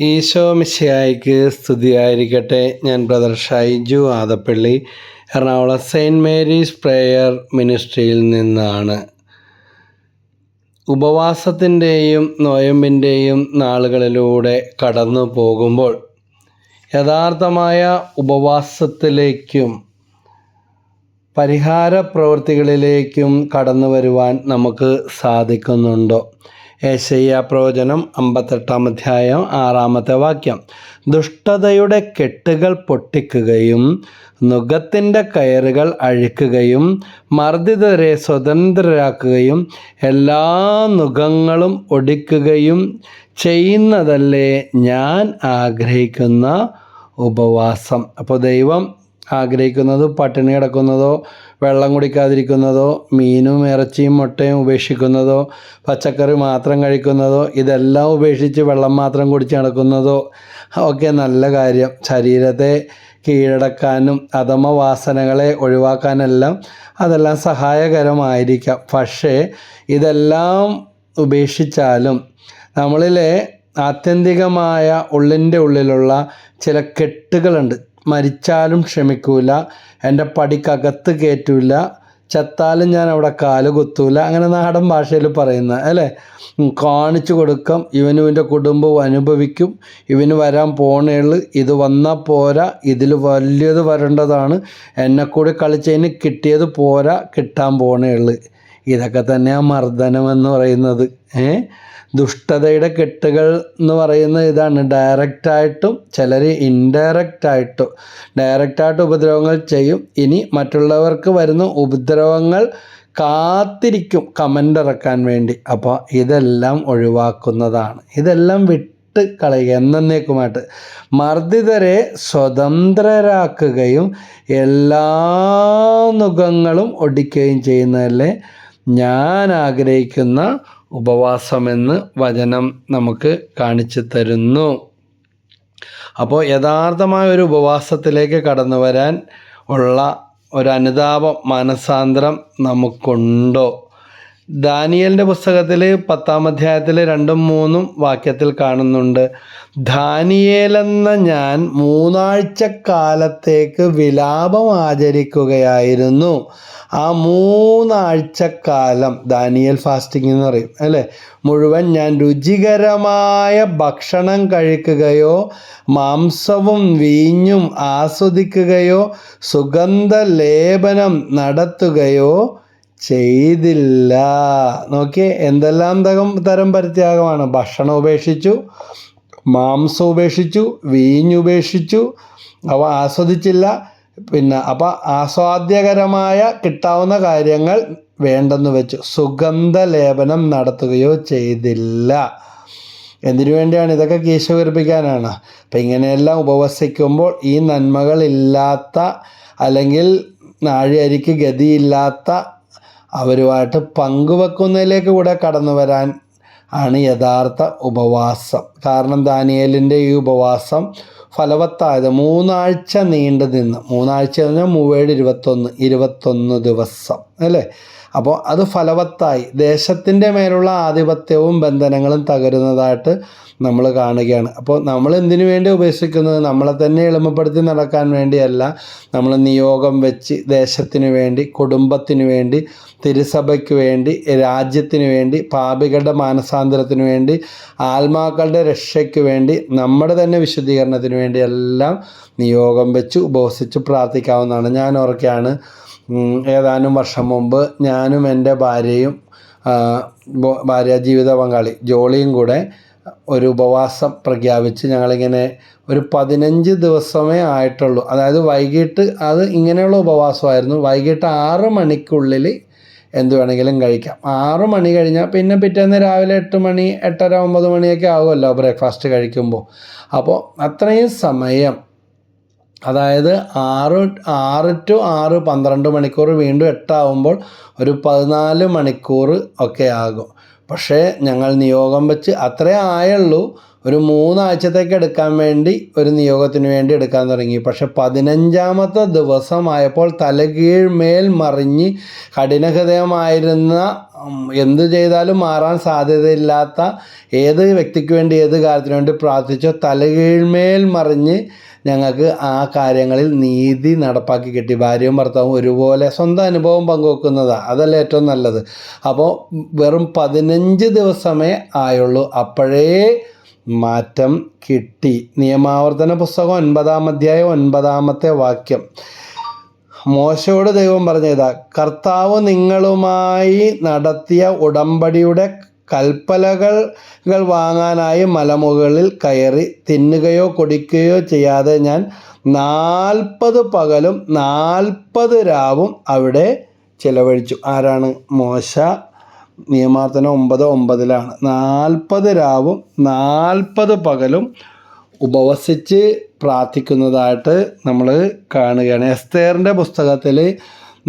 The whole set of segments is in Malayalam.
ഈശോ മിശിഹായ്ക്ക് സ്തുതിയായിരിക്കട്ടെ. ഞാൻ brother Shaiju Adappally, Ernakulam saint Mary's prayer മിനിസ്ട്രിയിൽ നിന്നാണ്. ഉപവാസത്തിൻ്റെയും നോയമ്പിൻ്റെയും നാളുകളിലൂടെ കടന്നു പോകുമ്പോൾ യഥാർത്ഥമായ ഉപവാസത്തിലേക്കും പരിഹാര പ്രവൃത്തികളിലേക്കും കടന്നു വരുവാൻ നമുക്ക് സാധിക്കുന്നുണ്ടോ? യെശയ്യാ പ്രവചനം 58-ാം അധ്യായം 6-ാമത്തെ വാക്യം. ദുഷ്ടതയുടെ കെട്ടുകൾ പൊട്ടിക്കുകയും നുകത്തിൻ്റെ കയറുകൾ അഴിക്കുകയും മർദ്ദിതരെ സ്വതന്ത്രരാക്കുകയും എല്ലാ നുകങ്ങളും ഒടിക്കുകയും ചെയ്യുന്നതല്ലേ ഞാൻ ആഗ്രഹിക്കുന്ന ഉപവാസം. അപ്പോൾ ദൈവം ആഗ്രഹിക്കുന്നത് പട്ടിണി കിടക്കുന്നതോ, വെള്ളം കുടിക്കാതിരിക്കുന്നതോ, മീനും ഇറച്ചിയും മുട്ടയും ഉപേക്ഷിക്കുന്നതോ, പച്ചക്കറി മാത്രം കഴിക്കുന്നതോ, ഇതെല്ലാം ഉപേക്ഷിച്ച് വെള്ളം മാത്രം കുടിച്ച് നടക്കുന്നതോ ഒക്കെ നല്ല കാര്യം. ശരീരത്തെ കീഴടക്കാനും അധമവാസനകളെ ഒഴിവാക്കാനെല്ലാം അതെല്ലാം സഹായകരമായിരിക്കാം. പക്ഷേ ഇതെല്ലാം ഉപേക്ഷിച്ചാലും നമ്മളിലെ ആത്യന്തികമായ ഉള്ളിൻ്റെ ഉള്ളിലുള്ള ചില കെട്ടുകളുണ്ട്. മരിച്ചാലും ക്ഷമിക്കൂല, എൻ്റെ പടിക്കകത്ത് കയറ്റൂല, ചത്താലും ഞാൻ അവിടെ കാല് കുത്തൂല, അങ്ങനെ നാടൻ ഭാഷയിൽ പറയുന്ന അല്ലേ. കാണിച്ചു കൊടുക്കാം, ഇവനും ഇവൻ്റെ കുടുംബവും അനുഭവിക്കും, ഇവന് വരാൻ പോണേള്, ഇത് വന്നാൽ പോരാ, ഇതിൽ വലിയത് വരേണ്ടതാണ്, എന്നെ കൂടി കളിച്ചതിന് കിട്ടിയത് പോരാ, കിട്ടാൻ പോണേള്. ഇതൊക്കെ തന്നെയാണ് മർദ്ദനം എന്ന് പറയുന്നത്. ദുഷ്ടതയുടെ കെട്ടുകൾ എന്ന് പറയുന്നത് ഇതാണ്. ഡയറക്റ്റായിട്ടും ചിലർ ഇൻഡയറക്റ്റായിട്ടും. ഡയറക്റ്റായിട്ട് ഉപദ്രവങ്ങൾ ചെയ്യും. ഇനി മറ്റുള്ളവർക്ക് വരുന്ന ഉപദ്രവങ്ങൾ കാത്തിരിക്കും കമൻ്റ് ഇറക്കാൻ വേണ്ടി. അപ്പോൾ ഇതെല്ലാം ഒഴിവാക്കുന്നതാണ്. ഇതെല്ലാം വിട്ട് കളയുക എന്നേക്കുമായിട്ട്. മർദ്ദിതരെ സ്വതന്ത്രരാക്കുകയും എല്ലാ നുകങ്ങളും ഒടിക്കുകയും ചെയ്യുന്നതല്ലേ ഞാൻ ആഗ്രഹിക്കുന്ന ഉപവാസമെന്ന് വചനം നമുക്ക് കാണിച്ചു തരുന്നു. അപ്പോൾ യഥാർത്ഥമായ ഒരു ഉപവാസത്തിലേക്ക് കടന്നു വരാൻ ഉള്ള ഒരു അനുതാപം, മനസാന്തരം നമുക്കുണ്ടോ? ദാനിയേലിൻ്റെ പുസ്തകത്തിൽ 10-ാം അധ്യായത്തിൽ 2-3 വാക്യത്തിൽ കാണുന്നുണ്ട്, ദാനിയേലെന്ന ഞാൻ 3 ആഴ്ചക്കാലത്തേക്ക് വിലാപം ആചരിക്കുകയായിരുന്നു. ആ 3 ആഴ്ചക്കാലം ദാനിയേൽ ഫാസ്റ്റിംഗ് എന്ന് പറയും അല്ലേ. മുഴുവൻ ഞാൻ രുചികരമായ ഭക്ഷണം കഴിക്കുകയോ മാംസവും വീഞ്ഞും ആസ്വദിക്കുകയോ സുഗന്ധലേപനം നടത്തുകയോ ചെയ്തില്ല. നോക്കിയേ, എന്തെല്ലാം തരം പരിത്യാഗമാണ്. ഭക്ഷണം ഉപേക്ഷിച്ചു, മാംസം ഉപേക്ഷിച്ചു, വീഞ്ഞുപേക്ഷിച്ചു, അവ ആസ്വദിച്ചില്ല. പിന്നെ അപ്പം ആസ്വാദ്യകരമായ കിട്ടാവുന്ന കാര്യങ്ങൾ വേണ്ടെന്ന് വെച്ചു. സുഗന്ധലേപനം നടത്തുകയോ ചെയ്തില്ല. എന്തിനു വേണ്ടിയാണ്? ഇതൊക്കെ കീശോകരിപ്പിക്കാനാണ്. അപ്പം ഇങ്ങനെയെല്ലാം ഉപവസിക്കുമ്പോൾ ഈ നന്മകളില്ലാത്ത അല്ലെങ്കിൽ നാഴിയരിക്ക് ഗതിയില്ലാത്ത അവരുമായിട്ട് പങ്കുവെക്കുന്നതിലേക്ക് കൂടെ കടന്നു വരാൻ ആണ് യഥാർത്ഥ ഉപവാസം. കാരണം ദാനിയേലിൻ്റെ ഈ ഉപവാസം ഫലവത്തായത് 3 ആഴ്ച നീണ്ടു നിന്ന്. 3 ആഴ്ച പറഞ്ഞാൽ 3 21 ദിവസം അല്ലേ. അപ്പോൾ അത് ഫലവത്തായി. ദേശത്തിൻ്റെ മേലുള്ള ആധിപത്യവും ബന്ധനങ്ങളും തകരുന്നതായിട്ട് നമ്മൾ കാണുകയാണ്. അപ്പോൾ നമ്മൾ എന്തിനു വേണ്ടി ഉപേക്ഷിക്കുന്നത്? നമ്മളെ തന്നെ എളിമപ്പെടുത്തി നടക്കാൻ വേണ്ടിയല്ല. നമ്മൾ നിയോഗം വെച്ച് ദേശത്തിന് വേണ്ടി, കുടുംബത്തിന് വേണ്ടി, തിരുസഭയ്ക്ക് വേണ്ടി, രാജ്യത്തിന് വേണ്ടി, പാപികളുടെ മാനസാന്തരത്തിന് വേണ്ടി, ആത്മാക്കളുടെ രക്ഷയ്ക്ക് വേണ്ടി, നമ്മുടെ തന്നെ വിശുദ്ധീകരണത്തിന് വേണ്ടി എല്ലാം നിയോഗം വെച്ച് ഉപവസിച്ച് പ്രാർത്ഥിക്കാവുന്നതാണ്. ഞാൻ ഓർക്കുകയാണ്, ഏതാനും വർഷം മുമ്പ് ഞാനും എൻ്റെ ഭാര്യയും ജീവിത പങ്കാളി ജോളിയും കൂടെ ഒരു ഉപവാസം പ്രഖ്യാപിച്ച് ഞങ്ങളിങ്ങനെ ഒരു 15 ദിവസമേ ആയിട്ടുള്ളൂ. അതായത് വൈകിട്ട്, അത് ഇങ്ങനെയുള്ള ഉപവാസമായിരുന്നു. വൈകിട്ട് 6 മണിക്കുള്ളിൽ എന്ത് വേണമെങ്കിലും കഴിക്കാം. 6 മണി കഴിഞ്ഞാൽ പിന്നെ പിറ്റേന്ന് രാവിലെ 8 മണി, 8:30, 9 മണിയൊക്കെ ആകുമല്ലോ ബ്രേക്ക്ഫാസ്റ്റ് കഴിക്കുമ്പോൾ. അപ്പോൾ അത്രയും സമയം, അതായത് 6 to 6 12 മണിക്കൂർ, വീണ്ടും 8 ആകുമ്പോൾ ഒരു 14 മണിക്കൂർ ഒക്കെ ആകും. പക്ഷേ ഞങ്ങൾ നിയോഗം വെച്ച് അത്രേ ആയുള്ളൂ. ഒരു 3 ആഴ്ചത്തേക്ക് എടുക്കാൻ വേണ്ടി ഒരു നിയോഗത്തിന് വേണ്ടി എടുക്കാൻ തുടങ്ങി. പക്ഷെ 15ാമത്തെ ദിവസമായപ്പോൾ തലകീഴ്മേൽ മറിഞ്ഞ് കഠിനഹൃദയമായിരുന്ന, എന്ത് ചെയ്താലും മാറാൻ സാധ്യതയില്ലാത്ത, ഏത് വ്യക്തിക്ക് വേണ്ടി ഏത് കാര്യത്തിന് വേണ്ടി പ്രാർത്ഥിച്ചോ തലകീഴ്മേൽ മറിഞ്ഞ് ഞങ്ങൾക്ക് ആ കാര്യങ്ങളിൽ നീതി നടപ്പാക്കി കിട്ടി. ഭാര്യയും ഭർത്താവും ഒരുപോലെ സ്വന്തം അനുഭവം പങ്കുവെക്കുന്നതാണ്, അതല്ല ഏറ്റവും നല്ലത്. അപ്പോൾ വെറും 15 ദിവസമേ ആയുള്ളൂ, അപ്പോഴേ മാറ്റം കിട്ടി. നിയമാവർത്തന പുസ്തകം 9-ാം അധ്യായം 9-ാമത്തെ വാക്യം. മോശയോട് ദൈവം പറഞ്ഞതാ, കർത്താവ് നിങ്ങളുമായി നടത്തിയ ഉടമ്പടിയുടെ കൽപ്പലകൾ വാങ്ങാനായി മലമുകളിൽ കയറി തിന്നുകയോ കുടിക്കുകയോ ചെയ്യാതെ ഞാൻ 40 പകലും 40 രാവും അവിടെ ചിലവഴിച്ചു. ആരാണ്? മോശ. നിയമാവർത്തനം 9:9 40 രാവും 40 പകലും ഉപവസിച്ച് പ്രാർത്ഥിക്കുന്നതായിട്ട് നമ്മൾ കാണുകയാണ്. എസ്തേറിൻ്റെ പുസ്തകത്തിൽ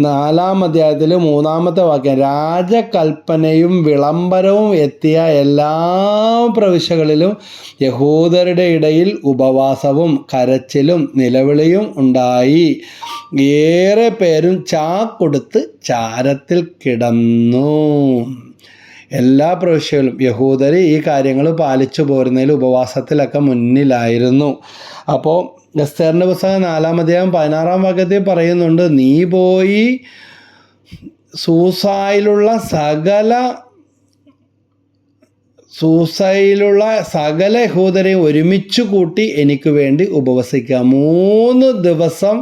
4-ാം അധ്യായത്തിൽ 3-ാമത്തെ വാക്യം, രാജകൽപ്പനയും വിളംബരവും എത്തിയ എല്ലാ പ്രവിശ്യകളിലും യഹൂദരുടെ ഇടയിൽ ഉപവാസവും കരച്ചിലും നിലവിളിയും ഉണ്ടായി. ഏറെ പേരും ചാക്കൊടുത്ത് ചാരത്തിൽ കിടന്നു. എല്ലാ പ്രവിശ്യകളും യഹൂദർ ഈ കാര്യങ്ങൾ പാലിച്ചു പോരുന്നതിൽ ഉപവാസത്തിലൊക്കെ മുന്നിലായിരുന്നു. അപ്പോൾ എസ്തേറിൻ്റെ പുസ്തകം 4-ാം അധ്യായം 16-ാം വാക്യത്തിൽ പറയുന്നുണ്ട്, നീ പോയി സൂസയിലുള്ള സകല യഹൂദരെയും ഒരുമിച്ച് കൂട്ടി എനിക്ക് വേണ്ടി ഉപവസിക്കുക. 3 ദിവസം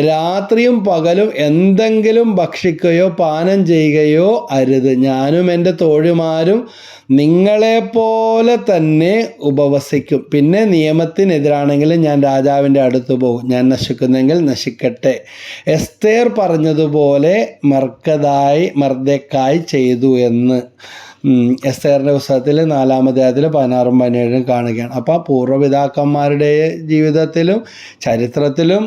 രാത്രിയും പകലും എന്തെങ്കിലും ഭക്ഷിക്കുകയോ പാനം ചെയ്യുകയോ അരുത്. ഞാനും എൻ്റെ തോഴിമാരും നിങ്ങളെപ്പോലെ തന്നെ ഉപവസിക്കും. പിന്നെ നിയമത്തിനെതിരാണെങ്കിൽ ഞാൻ രാജാവിൻ്റെ അടുത്ത് പോകും. ഞാൻ നശിക്കുന്നെങ്കിൽ നശിക്കട്ടെ. എസ്തേർ പറഞ്ഞതുപോലെ മർദെക്കായി ചെയ്തു എന്ന് എസ്തേറിൻ്റെ പുസ്തകത്തിൽ 4-ാം അധ്യായത്തിൽ 16-ഉം 17-ഉം കാണുകയാണ്. അപ്പോൾ പൂർവ്വപിതാക്കന്മാരുടെ ജീവിതത്തിലും ചരിത്രത്തിലും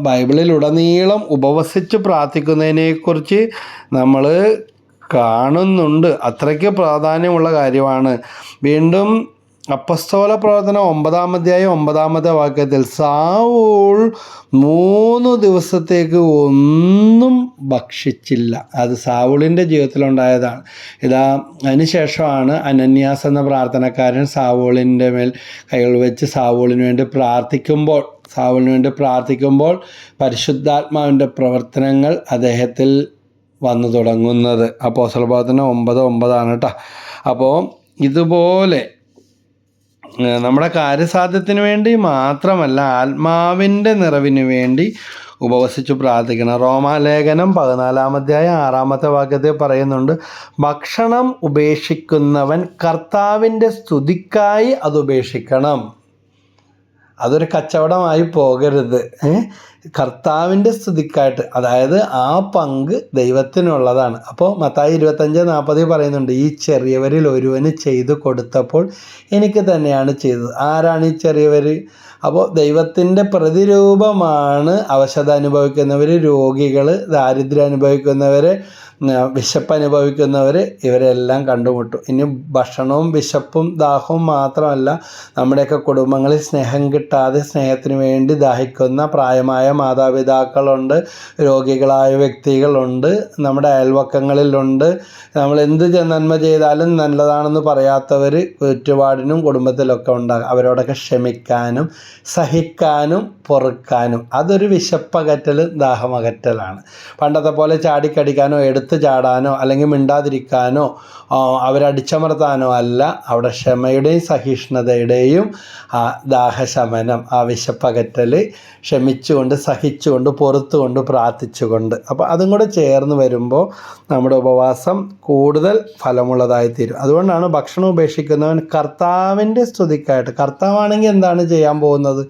ബൈബിളിലുടനീളം ഉപവസിച്ച് പ്രാർത്ഥിക്കുന്നതിനെക്കുറിച്ച് നമ്മൾ കാണുന്നുണ്ട്. അത്രയ്ക്ക് പ്രാധാന്യമുള്ള കാര്യമാണ്. വീണ്ടും അപ്പസ്തോല പ്രവർത്തനം 9-ാം അധ്യായം 9-ാമത്തെ വാക്യത്തിൽ, സാവൂൾ 3 ദിവസത്തേക്ക് ഒന്നും ഭക്ഷിച്ചില്ല. അത് സാവൂളിൻ്റെ ജീവിതത്തിലുണ്ടായതാണ്. അതിനുശേഷമാണ് അനന്യാസ് എന്ന പ്രാർത്ഥനക്കാരൻ സാവൂളിൻ്റെ മേൽ കൈകൾ വെച്ച് സാവൂളിന് വേണ്ടി പ്രാർത്ഥിക്കുമ്പോൾ പരിശുദ്ധാത്മാവിൻ്റെ പ്രവർത്തനങ്ങൾ അദ്ദേഹത്തിൽ വന്നു തുടങ്ങുന്നത്. അപ്പോസ്തല പ്രവർത്തനം 9:9 കേട്ടോ. അപ്പോൾ ഇതുപോലെ നമ്മുടെ കാര്യസാധ്യത്തിന് വേണ്ടി മാത്രമല്ല, ആത്മാവിൻ്റെ നിറവിന് വേണ്ടി ഉപവസിച്ചു പ്രാർത്ഥിക്കണം. റോമാലേഖനം 14-ാം അധ്യായം 6-ാമത്തെ വാക്യത്തിൽ പറയുന്നുണ്ട്, ഭക്ഷണം ഉപേക്ഷിക്കുന്നവൻ കർത്താവിൻ്റെ സ്തുതിക്കായി അത് ഉപേക്ഷിക്കണം. അതൊരു കച്ചവടമായി പോകരുത്. കർത്താവിൻ്റെ സ്തുതിക്കായിട്ട്, അതായത് ആ പങ്ക് ദൈവത്തിനുള്ളതാണ്. അപ്പോൾ മത്തായി 25:40 പറയുന്നുണ്ട്, ഈ ചെറിയവരിൽ ഒരുവന് ചെയ്തു കൊടുത്തപ്പോൾ എനിക്ക് തന്നെയാണ് ചെയ്തത്. ആരാണ് ഈ ചെറിയവർ? അപ്പോൾ ദൈവത്തിൻ്റെ പ്രതിരൂപമാണ് അവശത അനുഭവിക്കുന്നവർ, രോഗികൾ, ദാരിദ്ര്യം അനുഭവിക്കുന്നവർ, വിശപ്പ് അനുഭവിക്കുന്നവർ, ഇവരെല്ലാം കണ്ടുമുട്ടും. ഇനി ഭക്ഷണവും വിശപ്പും ദാഹവും മാത്രമല്ല, നമ്മുടെയൊക്കെ കുടുംബങ്ങളിൽ സ്നേഹം കിട്ടാതെ സ്നേഹത്തിന് വേണ്ടി ദാഹിക്കുന്ന പ്രായമായ മാതാപിതാക്കളുണ്ട്, രോഗികളായ വ്യക്തികളുണ്ട്, നമ്മുടെ അയൽവക്കങ്ങളിലുണ്ട്. നമ്മൾ എന്ത് നന്മ ചെയ്താലും നല്ലതാണെന്ന് പറയാത്തവർ ചുറ്റുപാടിനും കുടുംബത്തിലൊക്കെ ഉണ്ടാകും. അവരോടൊക്കെ ക്ഷമിക്കാനും സഹിക്കാനും പൊറുക്കാനും, അതൊരു വിശപ്പകറ്റലും ദാഹമകറ്റലാണ്. പണ്ടത്തെ പോലെ ചാടിക്കടിക്കാനോ എടുത്ത് ചാടാനോ അല്ലെങ്കിൽ മിണ്ടാതിരിക്കാനോ അവരടിച്ചമർത്താനോ അല്ല. അവിടെ ക്ഷമയുടെയും സഹിഷ്ണുതയുടെയും ആ ദാഹശമനം, ആ വിശപ്പകറ്റൽ, ക്ഷമിച്ചുകൊണ്ട് സഹിച്ചുകൊണ്ട് പൊറുത്തുകൊണ്ട് പ്രാർത്ഥിച്ചുകൊണ്ട്, അപ്പോൾ അതും കൂടെ ചേർന്ന് വരുമ്പോൾ നമ്മുടെ ഉപവാസം കൂടുതൽ ഫലമുള്ളതായിത്തീരും. അതുകൊണ്ടാണ് ഭക്ഷണം ഉപേക്ഷിക്കുന്നവൻ കർത്താവിൻ്റെ സ്തുതിക്കായിട്ട്, കർത്താവാണെങ്കിൽ എന്താണ് ചെയ്യാൻ പോകുന്നത്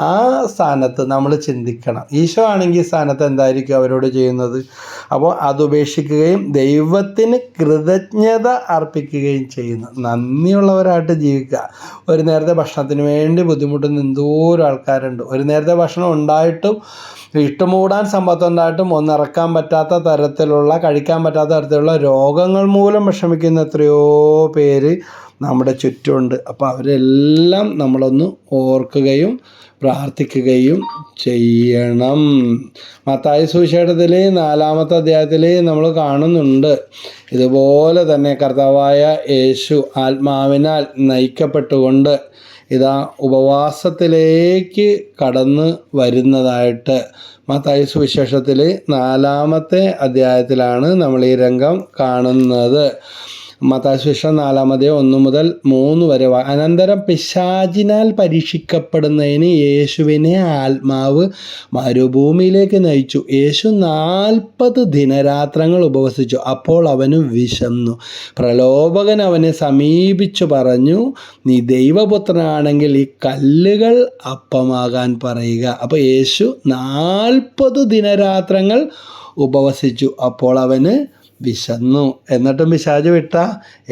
ആ സ്ഥാനത്ത് നമ്മൾ ചിന്തിക്കണം. ഈശോ ആണെങ്കിൽ സ്ഥാനത്ത് എന്തായിരിക്കും അവരോട് ചെയ്യുന്നത്? അപ്പോൾ അത് ഉപേക്ഷിക്കുകയും ദൈവത്തിന് കൃതജ്ഞത അർപ്പിക്കുകയും ചെയ്യുന്നു. നന്ദിയുള്ളവരായിട്ട് ജീവിക്കുക. ഒരു നേരത്തെ ഭക്ഷണത്തിന് വേണ്ടി ബുദ്ധിമുട്ടുന്ന എന്തോരം ആൾക്കാരുണ്ട്. ഒരു നേരത്തെ ഭക്ഷണം ഉണ്ടായിട്ടും ഇട്ടുമൂടാൻ സമ്പത്തുണ്ടായിട്ടും ഒന്നിറക്കാൻ പറ്റാത്ത തരത്തിലുള്ള, കഴിക്കാൻ പറ്റാത്ത തരത്തിലുള്ള രോഗങ്ങൾ മൂലം വിഷമിക്കുന്ന എത്രയോ പേര് നമ്മുടെ ചുറ്റുമുണ്ട്. അപ്പോൾ അവരെല്ലാം നമ്മളൊന്ന് ഓർക്കുകയും പ്രാർത്ഥിക്കുകയും ചെയ്യണം. മത്തായി സുവിശേഷത്തിൽ 4-ാമത്തെ അധ്യായത്തിൽ നമ്മൾ കാണുന്നുണ്ട്, ഇതുപോലെ തന്നെ കർത്താവായ യേശു ആത്മാവിനാൽ നയിക്കപ്പെട്ടുകൊണ്ട് ഇതാ ഉപവാസത്തിലേക്ക് കടന്ന് വരുന്നതായിട്ട് മത്തായി സുവിശേഷത്തിൽ 4-ാമത്തെ അധ്യായത്തിലാണ് നമ്മൾ ഈ രംഗം കാണുന്നത്. മത്തായി സുവിശേഷം 4-ാം അധ്യായം 1 മുതൽ 3 വരെ. അനന്തരം പിശാചിനാൽ പരീക്ഷിക്കപ്പെടുന്നതിന് യേശുവിനെ ആത്മാവ് മരുഭൂമിയിലേക്ക് നയിച്ചു. യേശു 40 ദിനരാത്രങ്ങൾ ഉപവസിച്ചു. അപ്പോൾ അവന് വിശന്നു. പ്രലോഭകൻ അവനെ സമീപിച്ചു പറഞ്ഞു, നീ ദൈവപുത്രനാണെങ്കിൽ ഈ കല്ലുകൾ അപ്പമാകാൻ പറയുക. അപ്പോൾ യേശു 40 ദിനരാത്രങ്ങൾ ഉപവസിച്ചു. അപ്പോൾ അവന് വിശന്നു. എന്നിട്ടും പിശാച് വിട്ട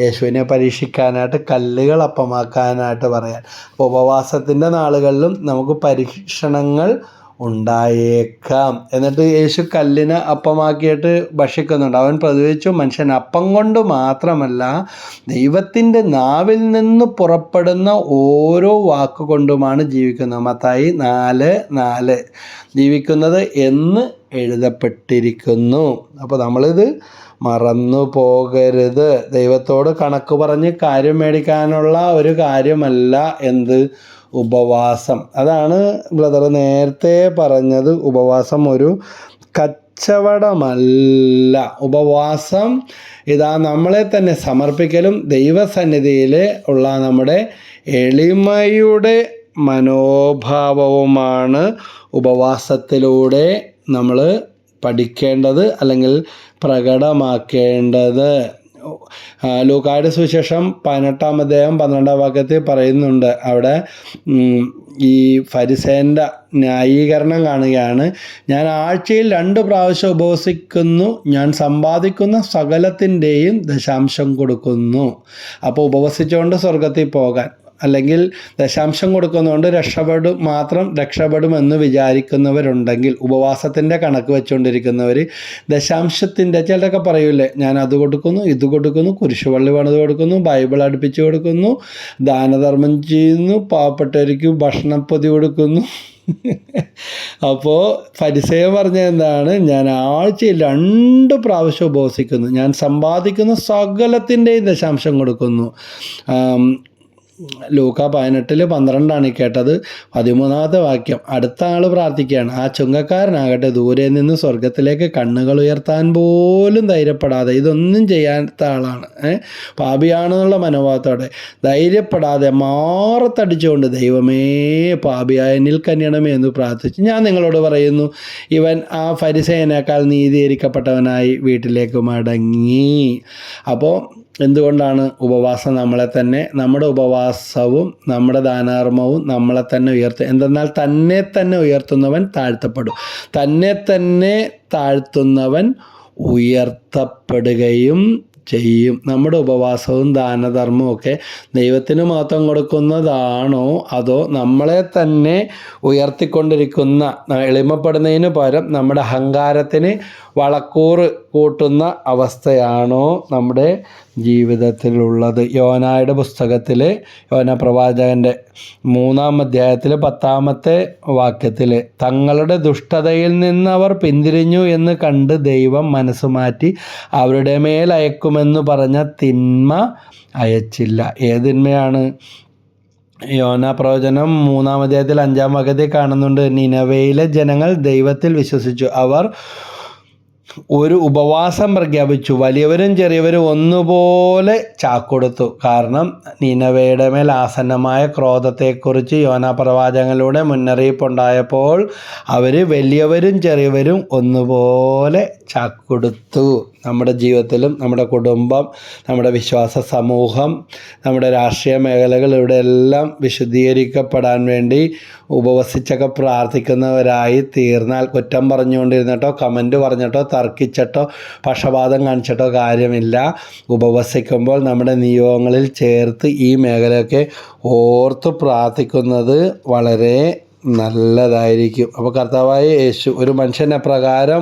യേശുവിനെ പരീക്ഷിക്കാനായിട്ട് കല്ലുകൾ അപ്പമാക്കാനായിട്ട് പറയാൻ. അപ്പോൾ ഉപവാസത്തിൻ്റെ നാളുകളിലും നമുക്ക് പരീക്ഷണങ്ങൾ ഉണ്ടായേക്കാം. എന്നിട്ട് യേശു കല്ലിനെ അപ്പമാക്കിയിട്ട് ഭക്ഷിക്കുന്നുണ്ട്. അവൻ പ്രതിവചിച്ചു, മനുഷ്യൻ അപ്പം കൊണ്ട് മാത്രമല്ല ദൈവത്തിൻ്റെ നാവിൽ നിന്ന് പുറപ്പെടുന്ന ഓരോ വാക്കുകൊണ്ടുമാണ് ജീവിക്കുന്നത്. മത്തായി 4:4 ജീവിക്കുന്നത് എന്ന് എഴുതപ്പെട്ടിരിക്കുന്നു. അപ്പോൾ നമ്മളിത് മറന്നു പോകരുത്. ദൈവത്തോട് കണക്ക് പറഞ്ഞ് കാര്യം മേടിക്കാനുള്ള ഒരു കാര്യമല്ല എന്ത്, ഉപവാസം. അതാണ് ബ്രദർ നേരത്തെ പറഞ്ഞത്, ഉപവാസം ഒരു കച്ചവടമല്ല. ഉപവാസം ഇതാ നമ്മളെ തന്നെ സമർപ്പിക്കലും ദൈവസന്നിധിയിൽ ഉള്ള നമ്മുടെ എളിമയുടെ മനോഭാവവുമാണ് ഉപവാസത്തിലൂടെ നമ്മൾ പഠിക്കേണ്ടത് അല്ലെങ്കിൽ പ്രകടമാക്കേണ്ടത്. ലൂക്കായുടെ സുവിശേഷം 18-ാം അധ്യായം 12-ാം വാക്യത്തിൽ പറയുന്നുണ്ട്. അവിടെ ഈ ഫരിസേൻ്റെ ന്യായീകരണം കാണുകയാണ്. ഞാൻ ആഴ്ചയിൽ 2 പ്രാവശ്യം ഉപവസിക്കുന്നു, ഞാൻ സമ്പാദിക്കുന്ന സകലത്തിൻ്റെയും ദശാംശം കൊടുക്കുന്നു. അപ്പോൾ ഉപവസിച്ചുകൊണ്ട് സ്വർഗത്തിൽ പോകാൻ, അല്ലെങ്കിൽ ദശാംശം കൊടുക്കുന്നതുകൊണ്ട് രക്ഷപ്പെടുമെന്ന് വിചാരിക്കുന്നവരുണ്ടെങ്കിൽ, ഉപവാസത്തിൻ്റെ കണക്ക് വെച്ചുകൊണ്ടിരിക്കുന്നവർ ദശാംശത്തിൻ്റെ ചിലരൊക്കെ പറയൂലേ, ഞാൻ അത് കൊടുക്കുന്നു, ഇത് കൊടുക്കുന്നു, കുരിശുപള്ളി പണിത് കൊടുക്കുന്നു, ബൈബിൾ അടുപ്പിച്ച് കൊടുക്കുന്നു, ദാനധർമ്മം ചെയ്യുന്നു, പാവപ്പെട്ടവർക്ക് ഭക്ഷണപ്പൊതി കൊടുക്കുന്നു. അപ്പോൾ ഫരിസേയൻ പറഞ്ഞത് എന്താണ്, ഞാൻ ആഴ്ചയിൽ 2 പ്രാവശ്യം ഉപവസിക്കുന്നു, ഞാൻ സമ്പാദിക്കുന്ന സകലത്തിൻ്റെയും ദശാംശം കൊടുക്കുന്നു. ലൂക്ക 18:12 കേട്ടത്. 13-ാമത്തെ വാക്യം, അടുത്ത ആൾ പ്രാർത്ഥിക്കുകയാണ്. ആ ചുങ്കക്കാരനാകട്ടെ ദൂരെ നിന്ന് സ്വർഗത്തിലേക്ക് കണ്ണുകൾ ഉയർത്താൻ പോലും ധൈര്യപ്പെടാതെ, ഇതൊന്നും ചെയ്യാത്ത ആളാണ്, പാപിയാണെന്നുള്ള മനോഭാവത്തോടെ ധൈര്യപ്പെടാതെ മാറത്തടിച്ചുകൊണ്ട്, ദൈവമേ പാപിയായ എന്നിൽ കനിയണമേ എന്ന് പ്രാർത്ഥിച്ചു. ഞാൻ നിങ്ങളോട് പറയുന്നു, ഇവൻ ആ ഫരിസേയനേക്കാൾ നീതീകരിക്കപ്പെട്ടവനായി വീട്ടിലേക്ക് മടങ്ങി. അപ്പോൾ എന്തുകൊണ്ടാണ് ഉപവാസം നമ്മളെ തന്നെ, നമ്മുടെ ഉപവാസവും നമ്മുടെ ദാനധർമ്മവും നമ്മളെ തന്നെ ഉയർത്തും. എന്തെന്നാൽ തന്നെ തന്നെ ഉയർത്തുന്നവൻ താഴ്ത്തപ്പെടും, തന്നെ തന്നെ താഴ്ത്തുന്നവൻ ഉയർത്തപ്പെടുകയും ചെയ്യും. നമ്മുടെ ഉപവാസവും ദാനധർമ്മവും ഒക്കെ ദൈവത്തിന് മഹത്വം കൊടുക്കുന്നതാണോ, അതോ നമ്മളെ തന്നെ ഉയർത്തിക്കൊണ്ടിരിക്കുന്ന, എളിമപ്പെടുന്നതിന് പകരം നമ്മുടെ അഹങ്കാരത്തിന് വളക്കൂറ് കൂട്ടുന്ന അവസ്ഥയാണോ നമ്മുടെ ജീവിതത്തിലുള്ളത്? യോനായുടെ പുസ്തകത്തിൽ, യോന പ്രവാചകൻ്റെ 3-ാം അധ്യായത്തിൽ 10-ാമത്തെ വാക്യത്തിൽ, തങ്ങളുടെ ദുഷ്ടതയിൽ നിന്ന് അവർ പിന്തിരിഞ്ഞു എന്ന് കണ്ട് ദൈവം മനസ്സ് മാറ്റി അവരുടെ മേൽ അയക്കുമെന്ന് പറഞ്ഞ തിന്മ അയച്ചില്ല. ഏതിന്മയാണ്? യോന പ്രവചനം 3-ാം അധ്യായത്തിൽ 5-ാം വാക്യത്തിൽ കാണുന്നുണ്ട്, നിനവയിലെ ജനങ്ങൾ ദൈവത്തിൽ വിശ്വസിച്ചു, അവർ ഒരു ഉപവാസം പ്രഖ്യാപിച്ചു, വലിയവരും ചെറിയവരും ഒന്നുപോലെ ചാക്കൊടുത്തു. കാരണം നിനവയുടെ മേൽ ആസന്നമായ ക്രോധത്തെക്കുറിച്ച് യോന പ്രവാചകനിലൂടെ മുന്നറിയിപ്പുണ്ടായപ്പോൾ അവർ വലിയവരും ചെറിയവരും ഒന്നുപോലെ ചാക്കൊടുത്തു. നമ്മുടെ ജീവിതത്തിലും നമ്മുടെ കുടുംബം, നമ്മുടെ വിശ്വാസ സമൂഹം, നമ്മുടെ രാഷ്ട്രീയ മേഖലകൾ, ഇവിടെ എല്ലാം വിശുദ്ധീകരിക്കപ്പെടാൻ വേണ്ടി ഉപവസിച്ചൊക്കെ പ്രാർത്ഥിക്കുന്നവരായി തീർന്നാൽ, കുറ്റം പറഞ്ഞുകൊണ്ടിരുന്നിട്ടോ കമൻറ്റ് പറഞ്ഞിട്ടോ തർക്കിച്ചിട്ടോ പക്ഷപാതം കാണിച്ചിട്ടോ കാര്യമില്ല. ഉപവസിക്കുമ്പോൾ നമ്മുടെ നിയോഗങ്ങളിൽ ചേർത്ത് ഈ മേഖലയൊക്കെ ഓർത്ത് പ്രാർത്ഥിക്കുന്നത് വളരെ നല്ലതായിരിക്കും. അപ്പോൾ കർത്താവായ യേശു ഒരു മനുഷ്യനെ പ്രകാരം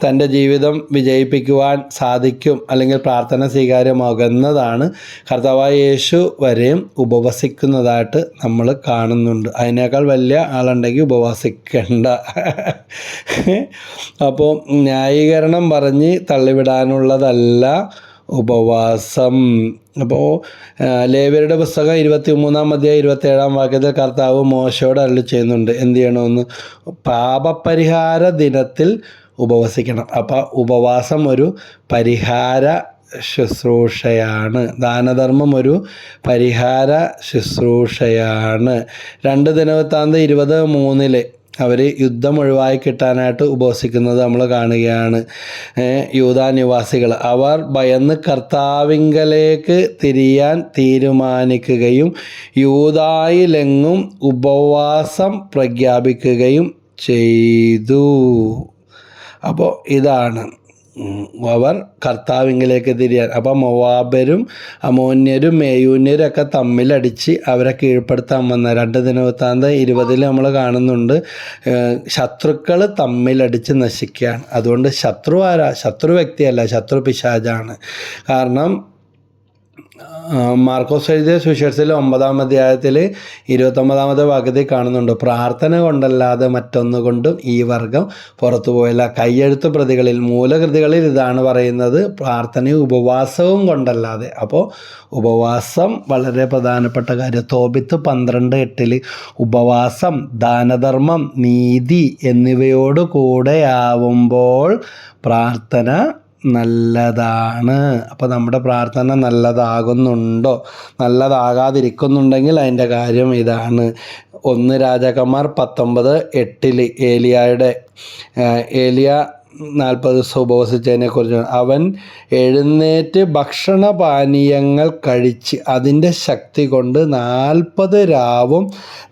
തൻ്റെ ജീവിതം വിജയിപ്പിക്കുവാൻ സാധിക്കും, അല്ലെങ്കിൽ പ്രാർത്ഥന സ്വീകാര്യമാകുന്നതാണ് കർത്താവായ യേശു വരെയും ഉപവസിക്കുന്നതായിട്ട് നമ്മൾ കാണുന്നുണ്ട്. അതിനേക്കാൾ വലിയ ആളുണ്ടെങ്കിൽ ഉപവസിക്കേണ്ട. അപ്പോൾ ന്യായീകരണം പറഞ്ഞ് തള്ളിവിടാനുള്ളതല്ല ഉപവാസം. അപ്പോൾ ലേവ്യരുടെ പുസ്തകം 23-ാം അധ്യായം 27-ാം വാക്യത്തിൽ കർത്താവ് മോശയോട് അരുളി ചെയ്യുന്നുണ്ട് എന്ത് ചെയ്യണമെന്ന്. പാപപരിഹാര ദിനത്തിൽ ഉപവസിക്കണം. അപ്പോൾ ഉപവാസം ഒരു പരിഹാര ശുശ്രൂഷയാണ്. ദാനധർമ്മം ഒരു പരിഹാര ശുശ്രൂഷയാണ്. 2 ദിനവൃത്താന്തം 20:3 അവർ യുദ്ധം ഒഴിവായി കിട്ടാനായിട്ട് ഉപവസിക്കുന്നത് നമ്മൾ കാണുകയാണ്. യൂദാ നിവാസികൾ അവർ ഭയന്ന് കർത്താവിങ്കലേക്ക് തിരിയാൻ തീരുമാനിക്കുകയും യൂദായിലെങ്ങും ഉപവാസം പ്രഖ്യാപിക്കുകയും ചെയ്തു. അപ്പോൾ ഇതാണ് അവർ കർത്താവിങ്കിലേക്ക് തിരിയാൻ. അപ്പം മൊവാബരും അമോന്യരും മേയൂന്യരും ഒക്കെ തമ്മിലടിച്ച് അവരെ കീഴ്പ്പെടുത്താൻ വന്ന 2 ദിനവൃത്താന്തം 20 നമ്മൾ കാണുന്നുണ്ട്. ശത്രുക്കൾ തമ്മിലടിച്ച് നശിക്കുകയാണ്. അതുകൊണ്ട് ശത്രു ആരാ? ശത്രു വ്യക്തിയല്ല, ശത്രു പിശാചാണ്. കാരണം മാർക്കോസ് എഴുതിയ സുവിശേഷത്തിൽ 9-ാം അധ്യായത്തിൽ 29-ാമത്തെ വാക്യത്തിൽ കാണുന്നുണ്ട്, പ്രാർത്ഥന കൊണ്ടല്ലാതെ മറ്റൊന്നുകൊണ്ടും ഈ വർഗം പുറത്തു പോയില്ല. കയ്യെഴുത്ത് പ്രതികളിൽ മൂലകൃതികളിൽ ഇതാണ് പറയുന്നത്, പ്രാർത്ഥനയും ഉപവാസവും കൊണ്ടല്ലാതെ. അപ്പോൾ ഉപവാസം വളരെ പ്രധാനപ്പെട്ട കാര്യം. തോബിത്ത് 12:8 ഉപവാസം, ദാനധർമ്മം, നീതി എന്നിവയോട് കൂടെയാവുമ്പോൾ പ്രാർത്ഥന നല്ലതാണ്. അപ്പോൾ നമ്മുടെ പ്രാർത്ഥന നല്ലതാകുന്നുണ്ടോ? നല്ലതാകാതിരിക്കുന്നുണ്ടെങ്കിൽ അതിൻ്റെ കാര്യം ഇതാണ്. 1 രാജാക്കന്മാർ 19:8 ഏലിയ 40 ദിവസം ഉപവസിച്ചതിനെക്കുറിച്ച് അവൻ എഴുന്നേറ്റ് ഭക്ഷണപാനീയങ്ങൾ കഴിച്ച് അതിൻ്റെ ശക്തി കൊണ്ട് 40 രാവും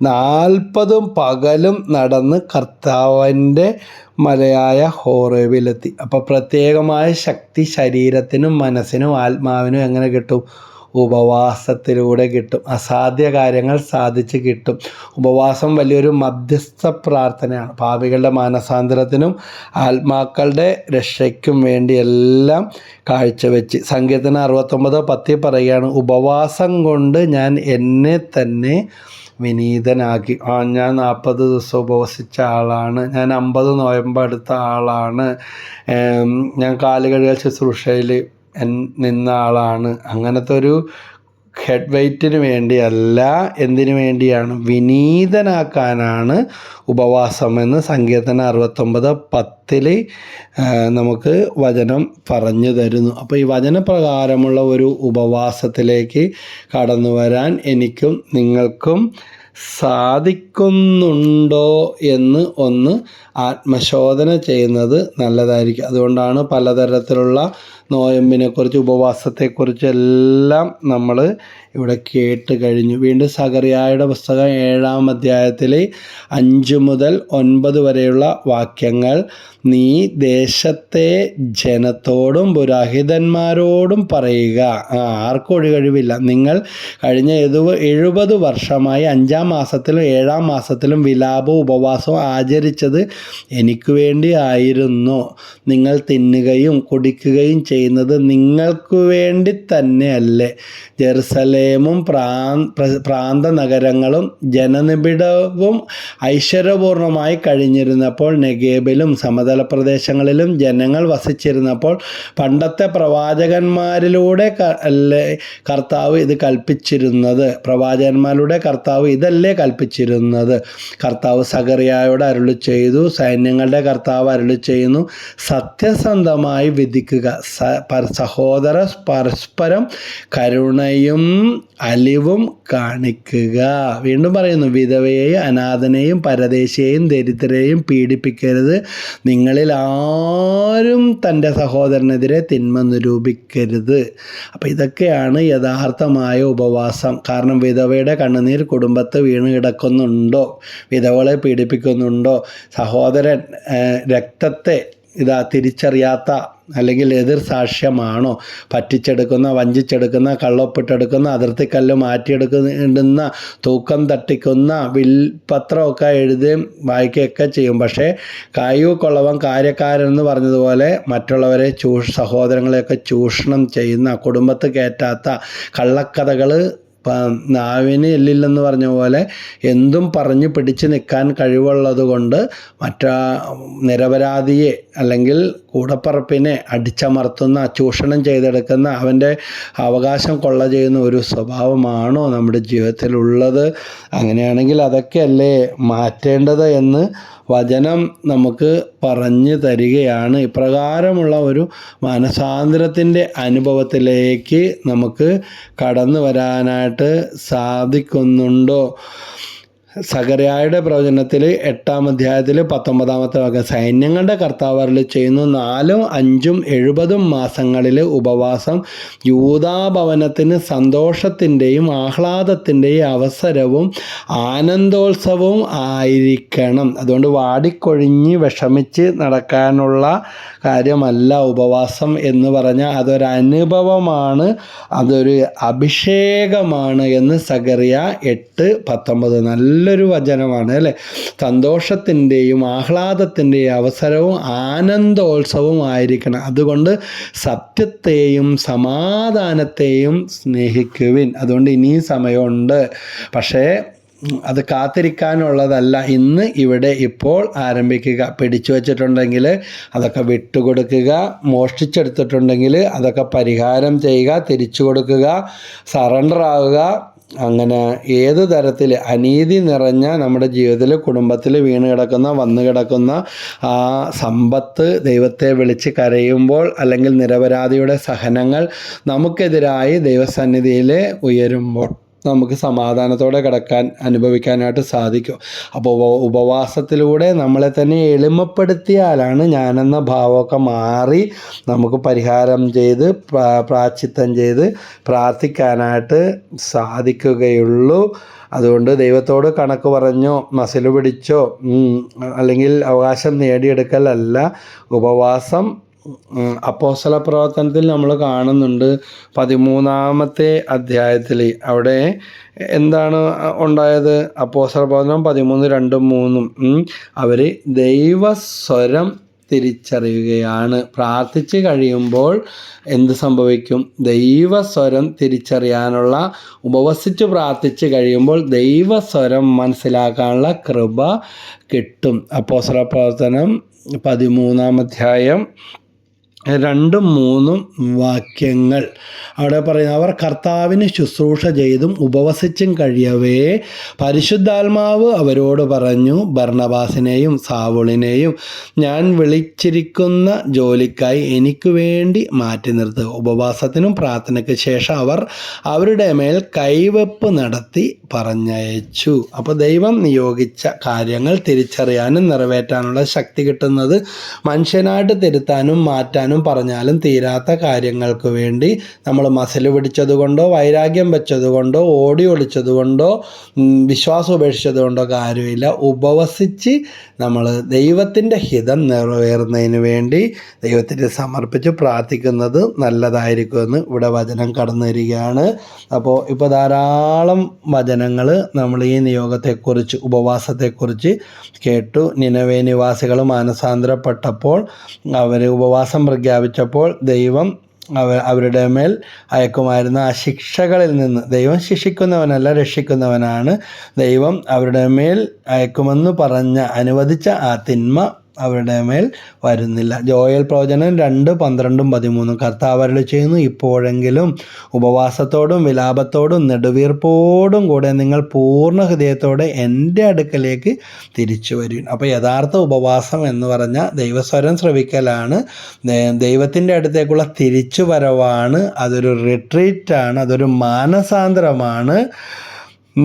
40 പകലും നടന്ന് കർത്താവിൻ്റെ മലയായ ഹോറേബിലെത്തി. അപ്പോൾ പ്രത്യേകമായ ശക്തി ശരീരത്തിനും മനസ്സിനും ആത്മാവിനും എങ്ങനെ കിട്ടും? ഉപവാസത്തിലൂടെ കിട്ടും. അസാധ്യ കാര്യങ്ങൾ സാധിച്ച് കിട്ടും. ഉപവാസം വലിയൊരു മധ്യസ്ഥ പ്രാർത്ഥനയാണ്. പാപികളുടെ മാനസാന്തരത്തിനും ആത്മാക്കളുടെ രക്ഷയ്ക്കും വേണ്ടി എല്ലാം കാഴ്ചവെച്ച്. സങ്കീർത്തനം 69:10 പറയുകയാണ്, ഉപവാസം കൊണ്ട് ഞാൻ എന്നെ തന്നെ വിനീതനാക്കി. ഞാൻ 40 ദിവസം ഉപവസിച്ച ആളാണ്, ഞാൻ 50 നോയമ്പ് എടുത്ത ആളാണ്, ഞാൻ കാലുകഴുകൽ ശുശ്രൂഷയിൽ നിന്ന ആളാണ്. അങ്ങനത്തെ ഒരു ഹെഡ് വെയ്റ്റിന് വേണ്ടിയല്ല. എന്തിനു വേണ്ടിയാണ്? വിനീതനാക്കാനാണ് ഉപവാസമെന്ന് സങ്കീർത്തനം 69:10 നമുക്ക് വചനം പറഞ്ഞു തരുന്നു. അപ്പോൾ ഈ വചനപ്രകാരമുള്ള ഒരു ഉപവാസത്തിലേക്ക് കടന്നു വരാൻ എനിക്കും നിങ്ങൾക്കും സാധിക്കുന്നുണ്ടോ എന്ന് ഒന്ന് ആത്മശോധന ചെയ്യുന്നത് നല്ലതായിരിക്കും. അതുകൊണ്ടാണ് പലതരത്തിലുള്ള നോയമ്പിനെക്കുറിച്ച് ഉപവാസത്തെക്കുറിച്ചെല്ലാം നമ്മൾ ഇവിടെ കേട്ട് കഴിഞ്ഞു. വീണ്ടും സകറിയായുടെ പുസ്തകം 7-ാം അധ്യായത്തിൽ 5 മുതൽ 9 വരെയുള്ള വാക്യങ്ങൾ, നീ ദേശത്തെ ജനത്തോടും പുരോഹിതന്മാരോടും പറയുക, ആർക്കും ഒഴികഴിവില്ല, നിങ്ങൾ കഴിഞ്ഞ 70 വർഷമായി 5-ാം മാസത്തിലും 7-ാം മാസത്തിലും വിലാപവും ഉപവാസവും ആചരിച്ചത് എനിക്ക് വേണ്ടി ആയിരുന്നു. നിങ്ങൾ തിന്നുകയും കുടിക്കുകയും ചെയ്യുന്നത് നിങ്ങൾക്ക് വേണ്ടി തന്നെയല്ലേ? ജെറുസലേമും പ്രാന്ത നഗരങ്ങളും ജനനിബിഡവും ഐശ്വര്യപൂർണമായി കഴിഞ്ഞിരുന്നപ്പോൾ, നെഗേബിലും സമതല പ്രദേശങ്ങളിലും ജനങ്ങൾ വസിച്ചിരുന്നപ്പോൾ, പണ്ടത്തെ പ്രവാചകന്മാരിലൂടെ കർത്താവ് ഇത് കൽപ്പിച്ചിരുന്നത്. പ്രവാചകന്മാരുടെ കർത്താവ് ഇതല്ലേ കൽപ്പിച്ചിരുന്നത്? കർത്താവ് സകറിയായോട് അരുളി ചെയ്തു, സൈന്യങ്ങളുടെ കർത്താവ് അരുളി ചെയ്യുന്നു, സത്യസന്ധമായി വിധിക്കുക, സഹോദര പരസ്പരം കരുണയും അലിവും കാണിക്കുക. വീണ്ടും പറയുന്നു, വിധവയെയും അനാഥനെയും പരദേശിയെയും ദരിദ്രരെയും പീഡിപ്പിക്കരുത്. നിങ്ങളിൽ ആരും തൻ്റെ സഹോദരനെതിരെ തിന്മ നിരൂപിക്കരുത്. അപ്പോൾ ഇതൊക്കെയാണ് യഥാർത്ഥമായ ഉപവാസം. കാരണം വിധവയുടെ കണ്ണുനീർ കുടുംബത്ത് വീണ് കിടക്കുന്നുണ്ടോ? വിധവകളെ പീഡിപ്പിക്കുന്നുണ്ടോ? സഹോദരൻ രക്തത്തെ തിരിച്ചറിയാത്ത അല്ലെങ്കിൽ എതിർ സാക്ഷ്യമാണോ, പറ്റിച്ചെടുക്കുന്ന, വഞ്ചിച്ചെടുക്കുന്ന, കള്ളൊപ്പിട്ടെടുക്കുന്ന, അതിർത്തിക്കല്ല് മാറ്റിയെടുക്കുന്ന, തൂക്കം തട്ടിക്കുന്ന, വിൽപത്രമൊക്കെ എഴുതുകയും വായിക്കുകയൊക്കെ ചെയ്യും. പക്ഷേ കൊള്ളവൻ കാര്യക്കാരൻ എന്ന് പറഞ്ഞതുപോലെ മറ്റുള്ളവരെ സഹോദരങ്ങളെയൊക്കെ ചൂഷണം ചെയ്യുന്ന, കുടുംബത്ത് കയറ്റാത്ത, കള്ളക്കഥകൾ നാവിന് എല്ലില്ലെന്ന് പറഞ്ഞ പോലെ എന്തും പറഞ്ഞ് പിടിച്ച് നിൽക്കാൻ കഴിവുള്ളത് കൊണ്ട് നിരപരാധിയെ അല്ലെങ്കിൽ കൂടപ്പറപ്പിനെ അടിച്ചമർത്തുന്ന, ചൂഷണം ചെയ്തെടുക്കുന്ന, അവൻ്റെ അവകാശം കൊള്ള ചെയ്യുന്ന ഒരു സ്വഭാവമാണോ നമ്മുടെ ജീവിതത്തിലുള്ളത്? അങ്ങനെയാണെങ്കിൽ അതൊക്കെയല്ലേ മാറ്റേണ്ടത് എന്ന് വചനം നമുക്ക് പറഞ്ഞു തരികയാണ്. ഇപ്രകാരമുള്ള ഒരു മാനസാന്തരത്തിൻ്റെ അനുഭവത്തിലേക്ക് നമുക്ക് കടന്നു വരാനായിട്ട് സാധിക്കുന്നുണ്ടോ? സഖറിയായുടെ പ്രവചനത്തിൽ 8-ാം അധ്യായത്തിൽ 19-ാമത്തെ വാക്യം, സൈന്യങ്ങളുടെ കർത്താവ് അരുളി ചെയ്യുന്നു, 4, 5, 70 മാസങ്ങളിൽ ഉപവാസം യൂദാഭവനത്തിന് സന്തോഷത്തിൻ്റെയും ആഹ്ലാദത്തിൻ്റെയും അവസരവും ആനന്ദോത്സവവും ആയിരിക്കണം. അതുകൊണ്ട് വാടിക്കൊഴിഞ്ഞ് വിഷമിച്ച് നടക്കാനുള്ള കാര്യമല്ല ഉപവാസം എന്ന് പറഞ്ഞാൽ അതൊരനുഭവമാണ്, അതൊരു അഭിഷേകമാണ് എന്ന് സഖറിയ 8:19 നല്ലൊരു വചനമാണ് അല്ലേ. സന്തോഷത്തിൻ്റെയും ആഹ്ലാദത്തിൻ്റെയും അവസരവും ആനന്ദോത്സവവും ആയിരിക്കണം. അതുകൊണ്ട് സത്യത്തെയും സമാധാനത്തെയും സ്നേഹിക്കുവിൻ. അതുകൊണ്ട് ഇനിയും സമയമുണ്ട്. പക്ഷേ അത് കാത്തിരിക്കാനുള്ളതല്ല. ഇന്ന് ഇവിടെ ഇപ്പോൾ ആരംഭിക്കുക. പിടിച്ചു വച്ചിട്ടുണ്ടെങ്കിൽ അതൊക്കെ വിട്ടുകൊടുക്കുക, മോഷ്ടിച്ചെടുത്തിട്ടുണ്ടെങ്കിൽ അതൊക്കെ പരിഹാരം ചെയ്യുക, തിരിച്ചു കൊടുക്കുക, സറണ്ടർ ആവുക. അങ്ങനെ ഏത് തരത്തിൽ അനീതി നിറഞ്ഞ നമ്മുടെ ജീവിതത്തിൽ, കുടുംബത്തിൽ വന്നു കിടക്കുന്ന ആ സമ്പത്ത് ദൈവത്തെ വിളിച്ച് കരയുമ്പോൾ, അല്ലെങ്കിൽ നിരപരാധിയുടെ സഹനങ്ങൾ നമുക്കെതിരായി ദൈവസന്നിധിയിൽ ഉയരുമ്പോൾ നമുക്ക് സമാധാനത്തോടെ അനുഭവിക്കാനായിട്ട് സാധിക്കും. അപ്പോൾ ഉപവാസത്തിലൂടെ നമ്മളെ തന്നെ എളിമപ്പെടുത്തിയാലാണ് ഞാനെന്ന ഭാവമൊക്കെ മാറി നമുക്ക് പരിഹാരം ചെയ്ത് പ്രായശ്ചിത്തം ചെയ്ത് പ്രാർത്ഥിക്കാനായിട്ട് സാധിക്കുകയുള്ളൂ. അതുകൊണ്ട് ദൈവത്തോട് കണക്ക് പറഞ്ഞോ, മസിൽ പിടിച്ചോ, അല്ലെങ്കിൽ അവകാശം നേടിയെടുക്കലല്ല ഉപവാസം. അപ്പോസ്തല പ്രവർത്തനത്തിൽ നമ്മൾ കാണുന്നുണ്ട് 13-ാമത്തെ അധ്യായത്തിൽ അവിടെ എന്താണ് ഉണ്ടായത്? അപ്പോസ്തല പ്രവർത്തനം 13:2-3 അവർ ദൈവസ്വരം തിരിച്ചറിയുകയാണ്. പ്രാർത്ഥിച്ച് കഴിയുമ്പോൾ എന്ത് സംഭവിക്കും? ദൈവസ്വരം തിരിച്ചറിയാനുള്ള, ഉപവസിച്ച് പ്രാർത്ഥിച്ച് കഴിയുമ്പോൾ ദൈവസ്വരം മനസ്സിലാക്കാനുള്ള കൃപ കിട്ടും. അപ്പോസ്തല പ്രവർത്തനം 13-ാം അധ്യായം 2-3 വാക്യങ്ങൾ അവിടെ പറയുന്നത്, അവർ കർത്താവിന് ശുശ്രൂഷ ചെയ്തും ഉപവസിച്ചും കഴിയവേ പരിശുദ്ധാത്മാവ് അവരോട് പറഞ്ഞു, ബർന്നബാസിനെയും സാവുളിനെയും ഞാൻ വിളിച്ചിരിക്കുന്ന ജോലിക്കായി എനിക്ക് വേണ്ടി മാറ്റി നിർത്തുക. ഉപവാസത്തിനും പ്രാർത്ഥനയ്ക്ക് ശേഷം അവർ അവരുടെ മേൽ കൈവെപ്പ് നടത്തി പറഞ്ഞയച്ചു. അപ്പോൾ ദൈവം നിയോഗിച്ച കാര്യങ്ങൾ തിരിച്ചറിയാനും നിറവേറ്റാനുള്ള ശക്തി കിട്ടുന്നത് മനുഷ്യനായിട്ട് തിരുത്താനും മാറ്റാനും പറഞ്ഞാലും തീരാത്ത കാര്യങ്ങൾക്ക് വേണ്ടി നമ്മൾ മസിൽ പിടിച്ചതുകൊണ്ടോ, വൈരാഗ്യം വെച്ചതുകൊണ്ടോ, ഓടി ഒളിച്ചതുകൊണ്ടോ, വിശ്വാസം ഉപേക്ഷിച്ചതുകൊണ്ടോ കാര്യമില്ല. ഉപവസിച്ച് നമ്മൾ ദൈവത്തിൻ്റെ ഹിതം നിറവേറുന്നതിന് വേണ്ടി ദൈവത്തിന് സമർപ്പിച്ച് പ്രാർത്ഥിക്കുന്നത് നല്ലതായിരിക്കുമെന്ന് ഇവിടെ വചനം കടന്നു വരികയാണ്. അപ്പോൾ ഇപ്പോൾ ധാരാളം വചനങ്ങൾ നമ്മൾ ഈ നിയോഗത്തെക്കുറിച്ച്, ഉപവാസത്തെക്കുറിച്ച് കേട്ടു. നിനവേ നിവാസികൾ മാനസാന്തരപ്പെട്ടപ്പോൾ, അവർ ഉപവാസം പ്രഖ്യാപിച്ചപ്പോൾ ദൈവം അവരുടെ മേൽ അയക്കുമായിരുന്ന ആ ശിക്ഷകളിൽ നിന്ന്, ദൈവം ശിക്ഷിക്കുന്നവനല്ല രക്ഷിക്കുന്നവനാണ്, ദൈവം അവരുടെ മേൽ അയക്കുമെന്ന് അനുവദിച്ച ആ തിന്മ അവരുടെ മേൽ വരുന്നില്ല. ജോയൽ പ്രവചനം 2:12-13 കർത്താവ് അരുളി ചെയ്യുന്നു, ഇപ്പോഴെങ്കിലും ഉപവാസത്തോടും വിലാപത്തോടും നെടുവീർപ്പോടും കൂടെ നിങ്ങൾ പൂർണ്ണ ഹൃദയത്തോടെ എൻ്റെ അടുക്കലേക്ക് തിരിച്ചു വരും. അപ്പോൾ യഥാർത്ഥ ഉപവാസം എന്ന് പറഞ്ഞാൽ ദൈവസ്വരം ശ്രവിക്കലാണ്, ദൈവത്തിൻ്റെ അടുത്തേക്കുള്ള തിരിച്ചു വരവാണ്, അതൊരു റിട്രീറ്റാണ്, അതൊരു മാനസാന്തരമാണ്.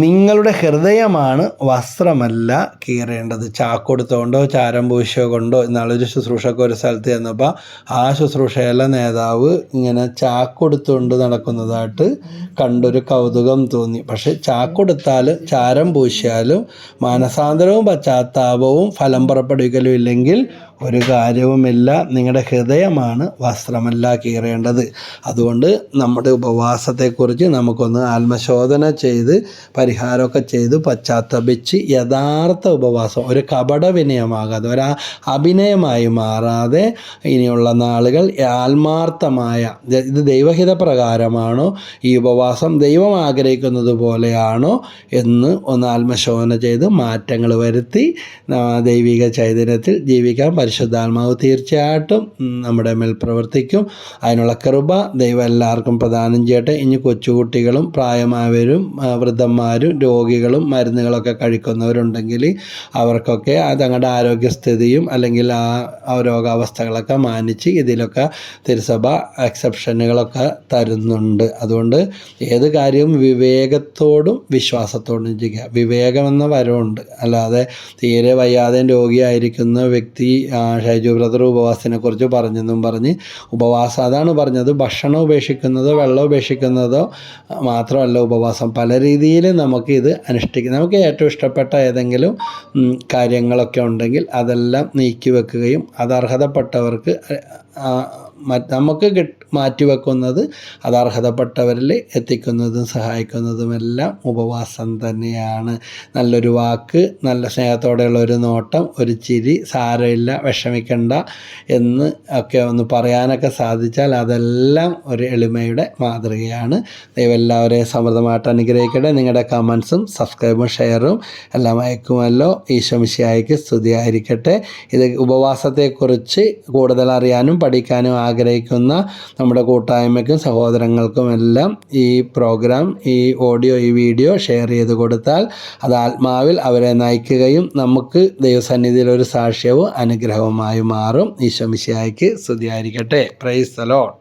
നിങ്ങളുടെ ഹൃദയമാണ്, വസ്ത്രമല്ല കീറേണ്ടത്. ചാക്കൊടുത്തോണ്ടോ ചാരം പൂശോ കൊണ്ടോ. ഇന്നാളൊരു ശുശ്രൂഷക്ക് ഒരു സ്ഥലത്ത് ചെന്നപ്പോൾ ആ ശുശ്രൂഷയിലെ നേതാവ് ഇങ്ങനെ ചാക്കൊടുത്തുകൊണ്ട് നടക്കുന്നതായിട്ട് കണ്ടൊരു കൗതുകം തോന്നി. പക്ഷെ ചാക്കൊടുത്താലും ചാരം പൂശിയാലും മാനസാന്തരവും പശ്ചാത്താപവും ഫലം പുറപ്പെടുവിക്കലും ഇല്ലെങ്കിൽ ഒരു കാര്യവുമില്ല. നിങ്ങളുടെ ഹൃദയമാണ് വസ്ത്രമല്ല കീറേണ്ടത്. അതുകൊണ്ട് നമ്മുടെ ഉപവാസത്തെക്കുറിച്ച് നമുക്കൊന്ന് ആത്മശോധന ചെയ്ത് പരിഹാരമൊക്കെ ചെയ്ത് പശ്ചാത്തപിച്ച് യഥാർത്ഥ ഉപവാസം ഒരു കപട വിനയമാകാതെ ഒരു അഭിനയമായി മാറാതെ ഇനിയുള്ള നാളുകൾ ആത്മാർത്ഥമായ ഇത് ദൈവഹിത പ്രകാരമാണോ, ഈ ഉപവാസം ദൈവം ആഗ്രഹിക്കുന്നത് പോലെയാണോ എന്ന് ഒന്ന് ആത്മശോധന ചെയ്ത് മാറ്റങ്ങൾ വരുത്തി ദൈവിക ചൈതന്യത്തിൽ ജീവിക്കാൻ പരിശുദ്ധാത്മാവ് തീർച്ചയായിട്ടും നമ്മുടെ മേൽ പ്രവർത്തിക്കും. അതിനുള്ള കൃപ ദൈവം എല്ലാവർക്കും പ്രദാനം ചെയ്യട്ടെ. ഇനി കൊച്ചുകുട്ടികളും പ്രായമായവരും വൃദ്ധന്മാരും രോഗികളും മരുന്നുകളൊക്കെ കഴിക്കുന്നവരുണ്ടെങ്കിൽ അവർക്കൊക്കെ തങ്ങളുടെ ആരോഗ്യസ്ഥിതിയും അല്ലെങ്കിൽ ആ രോഗാവസ്ഥകളൊക്കെ മാനിച്ച് ഇതിലൊക്കെ തിരുസഭ എക്സെപ്ഷനുകളൊക്കെ തരുന്നുണ്ട്. അതുകൊണ്ട് ഏത് കാര്യവും വിവേകത്തോടും വിശ്വാസത്തോടും ചെയ്യുക. വിവേകമെന്ന വരമുണ്ട്. അല്ലാതെ തീരെ വയ്യാതെ രോഗിയായിരിക്കുന്ന വ്യക്തി ഷൈജു ബ്രദർ ഉപവാസത്തിനെക്കുറിച്ച് പറഞ്ഞെന്നും പറഞ്ഞ് ഉപവാസം അതാണ് പറഞ്ഞത്, ഭക്ഷണം ഉപേക്ഷിക്കുന്നതോ വെള്ളം ഉപേക്ഷിക്കുന്നതോ മാത്രമല്ല ഉപവാസം. പല രീതിയിൽ നമുക്ക് ഇത് അനുഷ്ഠിക്കാം. നമുക്ക് ഏറ്റവും ഇഷ്ടപ്പെട്ട ഏതെങ്കിലും കാര്യങ്ങളൊക്കെ ഉണ്ടെങ്കിൽ അതെല്ലാം നീക്കി വെക്കുകയും അത് അർഹതപ്പെട്ടവർക്ക് നമുക്ക് മാറ്റിവെക്കുന്നത് അത് അർഹതപ്പെട്ടവരിൽ എത്തിക്കുന്നതും സഹായിക്കുന്നതുമെല്ലാം ഉപവാസം തന്നെയാണ്. നല്ലൊരു വാക്ക്, നല്ല സ്നേഹത്തോടെയുള്ള ഒരു നോട്ടം, ഒരു ചിരി, സാരമില്ല വിഷമിക്കണ്ട എന്ന് ഒക്കെ ഒന്ന് പറയാനൊക്കെ സാധിച്ചാൽ അതെല്ലാം ഒരു എളിമയുടെ മാതൃകയാണ്. ദൈവം എല്ലാവരെയും സമൃദ്ധമായിട്ട് അനുഗ്രഹിക്കട്ടെ. നിങ്ങളുടെ കമൻസും സബ്സ്ക്രൈബും ഷെയറും എല്ലാം അയക്കുമല്ലോ. ഈശോ മിശിഹായ്ക്ക് സ്തുതിയായിരിക്കട്ടെ. ഇത് ഉപവാസത്തെക്കുറിച്ച് കൂടുതൽ അറിയാനും പഠിക്കാനും ആഗ്രഹിക്കുന്ന നമ്മുടെ കൂട്ടായ്മയ്ക്കും സഹോദരങ്ങൾക്കുമെല്ലാം ഈ പ്രോഗ്രാം, ഈ ഓഡിയോ, ഈ വീഡിയോ ഷെയർ ചെയ്ത് കൊടുത്താൽ അത് ആത്മാവിൽ അവരെ നയിക്കുകയും നമുക്ക് ദൈവസന്നിധിയിൽ ഒരു സാക്ഷ്യവും അനുഗ്രഹവുമായി മാറും. ഈശോ മിശിഹായ്ക്ക് സ്തുതിയായിരിക്കട്ടെ. Praise the Lord.